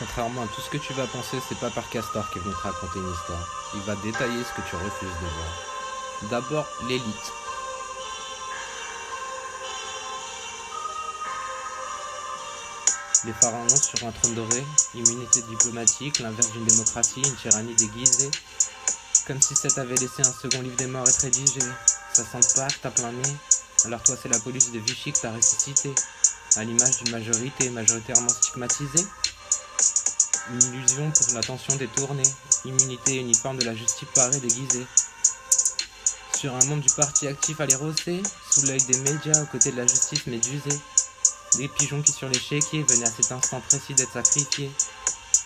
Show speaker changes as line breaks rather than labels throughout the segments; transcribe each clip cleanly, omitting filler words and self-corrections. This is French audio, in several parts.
Contrairement à tout ce que tu vas penser, c'est pas par Castor qui est venu te raconter une histoire. Il va détailler ce que tu refuses de voir. D'abord, l'élite. Les pharaons sur un trône doré, immunité diplomatique, l'inverse d'une démocratie, une tyrannie déguisée. Comme si ça t'avait laissé un second livre des morts être rédigé. Ça sent pas que t'as plein nez. Alors toi c'est la police de Vichy que t'as ressuscité. À l'image d'une majorité majoritairement stigmatisée. Une illusion pour l'attention détournée. Immunité uniforme de la justice parée déguisée. Sur un monde du parti actif à les rosser, sous l'œil des médias aux côtés de la justice médusée. Des pigeons qui sur l'échiquier venaient à cet instant précis d'être sacrifiés.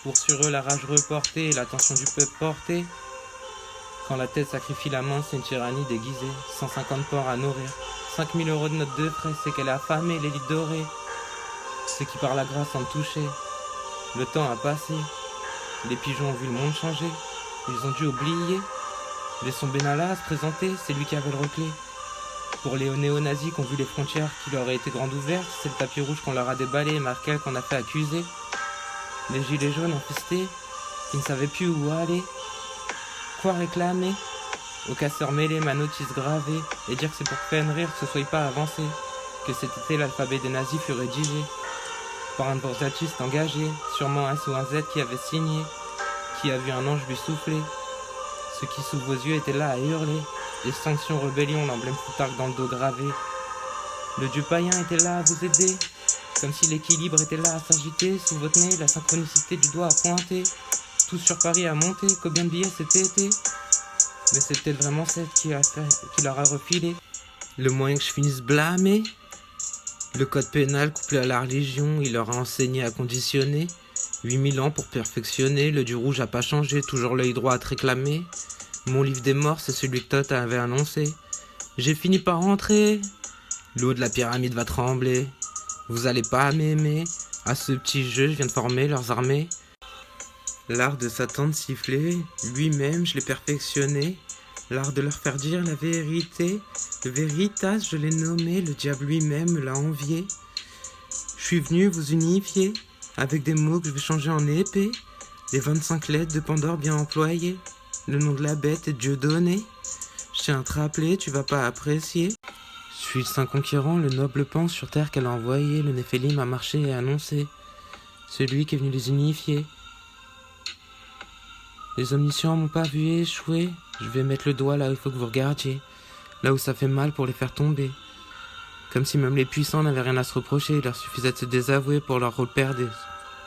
Pour sur eux la rage reportée et l'attention du peuple portée. Quand la tête sacrifie la main, c'est une tyrannie déguisée. 150 porcs à nourrir. 5000 € de notes de frais, c'est qu'elle a affamé l'élite dorée. Ceux qui par la grâce sont touchés. Le temps a passé. Les pigeons ont vu le monde changer. Ils ont dû oublier. Laissons Benalla se présenter, c'est lui qui avait le reclé. Pour les néo-nazis qui ont vu les frontières qui leur aient été grandes ouvertes, c'est le tapis rouge qu'on leur a déballé et Merkel qu'on a fait accuser. Les gilets jaunes enfestés, qui ne savaient plus où aller. Quoi réclamer? Au casseur mêlé, ma notice gravée, et dire que c'est pour faire rire que ce soit pas avancé, que cet été l'alphabet des nazis fut rédigé, par un bourgeatiste engagé, sûrement un S ou un Z qui avait signé, qui a vu un ange lui souffler. Ce qui sous vos yeux était là à hurler, et sanction rébellion, l'emblème foutarque dans le dos gravé. Le dieu païen était là à vous aider, comme si l'équilibre était là à s'agiter, sous votre nez, la synchronicité du doigt à pointer. Tout sur Paris a monté, combien de billets cet été? Mais c'est peut-être vraiment celle qui leur a refilé. Le moyen que je finisse blâmé. Le code pénal couplé à la religion, il leur a enseigné à conditionner. 8000 ans pour perfectionner, le dieu rouge a pas changé, toujours l'œil droit à te réclamer. Mon livre des morts, c'est celui que Toth avait annoncé. J'ai fini par rentrer. L'eau de la pyramide va trembler. Vous allez pas m'aimer. À ce petit jeu, je viens de former leurs armées. L'art de Satan de siffler, lui-même je l'ai perfectionné. L'art de leur faire dire la vérité. Le Veritas, je l'ai nommé, le diable lui-même l'a envié. Je suis venu vous unifier, avec des mots que je vais changer en épée. Les 25 lettres de Pandore bien employées. Le nom de la bête est Dieu donné. Je tiens à te rappeler, tu vas pas apprécier. Je suis le saint conquérant, le noble pan sur terre qu'elle a envoyé. Le Néphélim a marché et annoncé. Celui qui est venu les unifier. Les omniscients m'ont pas vu échouer. Je vais mettre le doigt là où il faut que vous regardiez. Là où ça fait mal pour les faire tomber. Comme si même les puissants n'avaient rien à se reprocher. Il leur suffisait de se désavouer pour leur rôle perdu.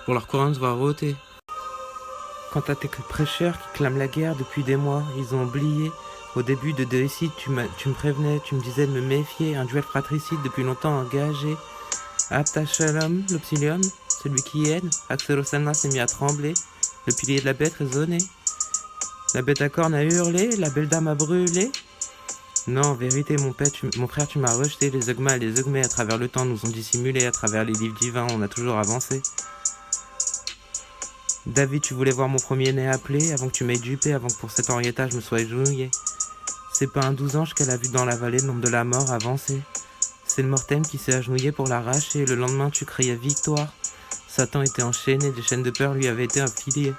Pour leur couronne se voir ôter. Quant à tes prêcheurs qui clament la guerre depuis des mois, ils ont oublié. Au début de Deicide, tu me prévenais, tu me disais de me méfier. Un duel fratricide depuis longtemps engagé. Apta Shalom, l'Obsilium, celui qui aide. Axel Osanna s'est mis à trembler. Le pilier de la bête résonnait. La bête à cornes a hurlé, la belle dame a brûlé. Non, en vérité, mon frère, tu m'as rejeté. Les Ogmas et les Ogmés à travers le temps nous ont dissimulé. À travers les livres divins, on a toujours avancé. David, tu voulais voir mon premier-né appelé avant que tu m'aies dupé, avant que pour cet Henrietta je me sois égenouillé. C'est pas un 12 anges qu'elle a vu dans la vallée, l'ombre de la mort avancer. C'est le mortem qui s'est agenouillé pour l'arracher. Le lendemain, tu criais victoire. Satan était enchaîné, des chaînes de peur lui avaient été affiliées.